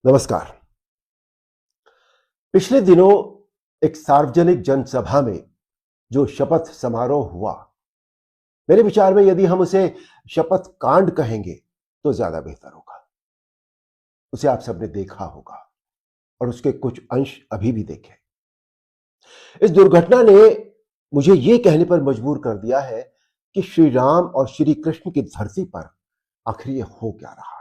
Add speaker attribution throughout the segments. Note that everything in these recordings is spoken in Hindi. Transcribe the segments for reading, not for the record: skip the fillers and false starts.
Speaker 1: नमस्कार। पिछले दिनों एक सार्वजनिक जनसभा में जो शपथ समारोह हुआ, मेरे विचार में यदि हम उसे शपथ कांड कहेंगे तो ज्यादा बेहतर होगा। उसे आप सबने देखा होगा और उसके कुछ अंश अभी भी देखे। इस दुर्घटना ने मुझे यह कहने पर मजबूर कर दिया है कि श्री राम और श्री कृष्ण की धरती पर आखिर ये हो क्या रहा है।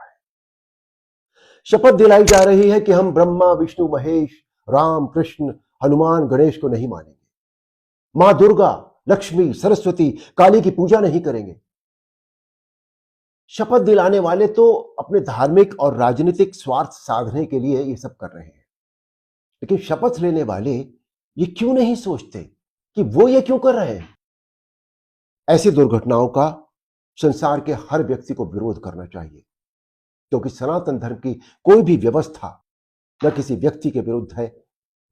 Speaker 1: शपथ दिलाई जा रही है कि हम ब्रह्मा विष्णु महेश राम कृष्ण हनुमान गणेश को नहीं मानेंगे, मां दुर्गा लक्ष्मी सरस्वती काली की पूजा नहीं करेंगे। शपथ दिलाने वाले तो अपने धार्मिक और राजनीतिक स्वार्थ साधने के लिए ये सब कर रहे हैं, लेकिन शपथ लेने वाले ये क्यों नहीं सोचते कि वो ये क्यों कर रहे हैं। ऐसी दुर्घटनाओं का संसार के हर व्यक्ति को विरोध करना चाहिए, क्योंकि सनातन धर्म की कोई भी व्यवस्था न किसी व्यक्ति के विरुद्ध है,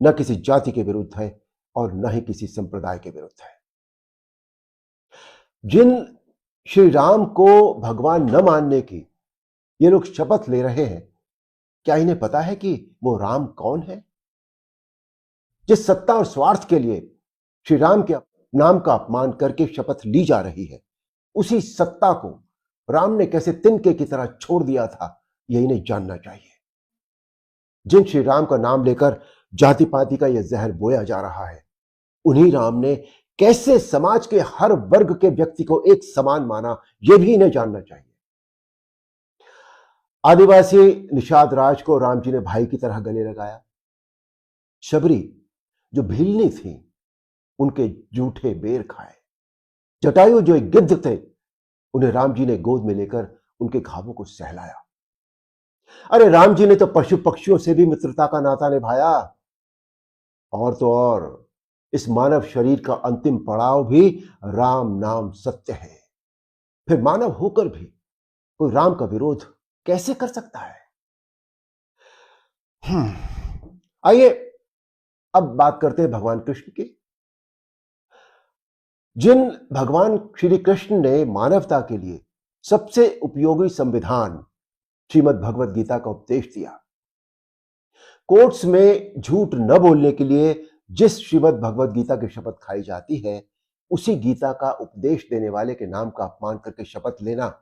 Speaker 1: न किसी जाति के विरुद्ध है और न ही किसी संप्रदाय के विरुद्ध है। जिन श्री राम को भगवान न मानने की ये लोग शपथ ले रहे हैं, क्या इन्हें पता है कि वो राम कौन है? जिस सत्ता और स्वार्थ के लिए श्री राम के नाम का अपमान करके शपथ ली जा रही है, उसी सत्ता को राम ने कैसे तिनके की तरह छोड़ दिया था, यह इन्हें जानना चाहिए। जिन श्री राम का नाम लेकर जाति पाति का यह जहर बोया जा रहा है, उन्हीं राम ने कैसे समाज के हर वर्ग के व्यक्ति को एक समान माना, यह भी इन्हें जानना चाहिए। आदिवासी निषाद राज को राम जी ने भाई की तरह गले लगाया। शबरी जो भीलनी थी, उनके जूठे बेर खाए। जटायु जो एक गिद्ध थे, उन्हें राम जी ने गोद में लेकर उनके घावों को सहलाया। अरे राम जी ने तो पशु पक्षियों से भी मित्रता का नाता निभाया। और तो और इस मानव शरीर का अंतिम पड़ाव भी राम नाम सत्य है। फिर मानव होकर भी कोई राम का विरोध कैसे कर सकता है? आइए अब बात करते हैं भगवान कृष्ण की। जिन भगवान श्री कृष्ण ने मानवता के लिए सबसे उपयोगी संविधान श्रीमद् भगवद गीता का उपदेश दिया, कोर्ट्स में झूठ न बोलने के लिए जिस श्रीमद् भगवद गीता की शपथ खाई जाती है, उसी गीता का उपदेश देने वाले के नाम का अपमान करके शपथ लेना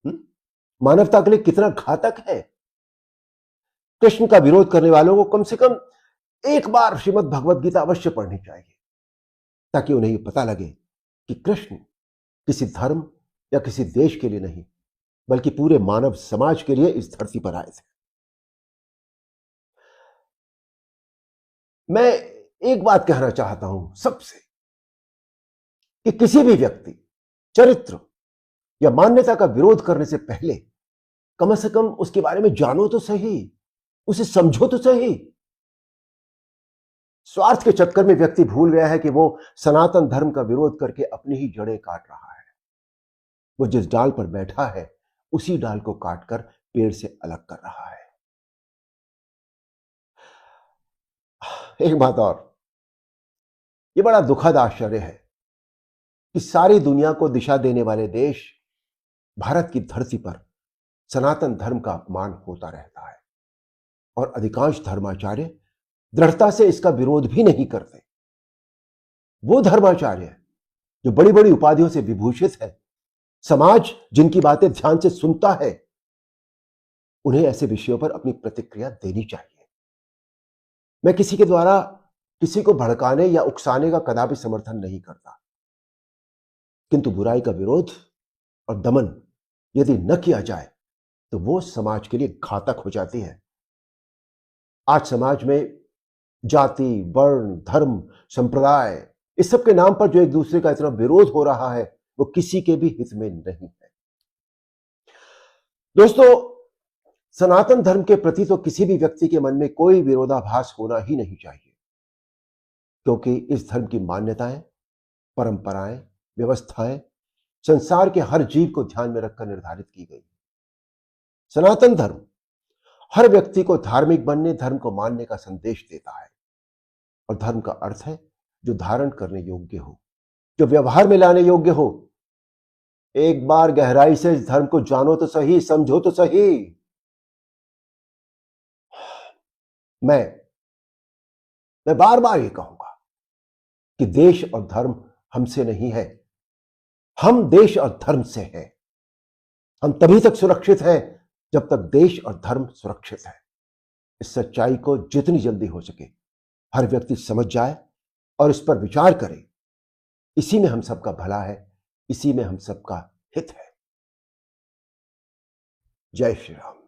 Speaker 1: मानवता के लिए कितना घातक है। कृष्ण का विरोध करने वालों को कम से कम एक बार श्रीमद् भगवद गीता अवश्य पढ़नी चाहिए, ताकि उन्हें यह पता लगे कि कृष्ण किसी धर्म या किसी देश के लिए नहीं, बल्कि पूरे मानव समाज के लिए इस धरती पर आए थे। मैं एक बात कहना चाहता हूं सबसे, कि किसी भी व्यक्ति चरित्र या मान्यता का विरोध करने से पहले कम से कम उसके बारे में जानो तो सही, उसे समझो तो सही। स्वार्थ के चक्कर में व्यक्ति भूल गया है कि वो सनातन धर्म का विरोध करके अपनी ही जड़ें काट रहा है। वो जिस डाल पर बैठा है, उसी डाल को काटकर पेड़ से अलग कर रहा है। एक बात और, यह बड़ा दुखद आश्चर्य है कि सारी दुनिया को दिशा देने वाले देश भारत की धरती पर सनातन धर्म का अपमान होता रहता है और अधिकांश धर्माचार्य दृढ़ता से इसका विरोध भी नहीं करते। वो धर्माचार्य जो बड़ी बड़ी उपाधियों से विभूषित है, समाज जिनकी बातें ध्यान से सुनता है, उन्हें ऐसे विषयों पर अपनी प्रतिक्रिया देनी चाहिए। मैं किसी के द्वारा किसी को भड़काने या उकसाने का कदापि समर्थन नहीं करता, किंतु बुराई का विरोध और दमन यदि न किया जाए तो वो समाज के लिए घातक हो जाती है। आज समाज में जाति वर्ण धर्म संप्रदाय इस सब के नाम पर जो एक दूसरे का इतना विरोध हो रहा है, वो किसी के भी हित में नहीं है। दोस्तों, सनातन धर्म के प्रति तो किसी भी व्यक्ति के मन में कोई विरोधाभास होना ही नहीं चाहिए, क्योंकि इस धर्म की मान्यताएं, परंपराएं, व्यवस्थाएं संसार के हर जीव को ध्यान में रखकर निर्धारित की गई। सनातन धर्म हर व्यक्ति को धार्मिक बनने, धर्म को मानने का संदेश देता है। और धर्म का अर्थ है जो धारण करने योग्य हो, जो व्यवहार में लाने योग्य हो। एक बार गहराई से इस धर्म को जानो तो सही, समझो तो सही। मैं बार बार ये कहूंगा कि देश और धर्म हमसे नहीं है, हम देश और धर्म से हैं। हम तभी तक सुरक्षित हैं जब तक देश और धर्म सुरक्षित है। इस सच्चाई को जितनी जल्दी हो सके हर व्यक्ति समझ जाए और इस पर विचार करे। इसी में हम सबका भला है, इसी में हम सबका हित है। जय श्री राम।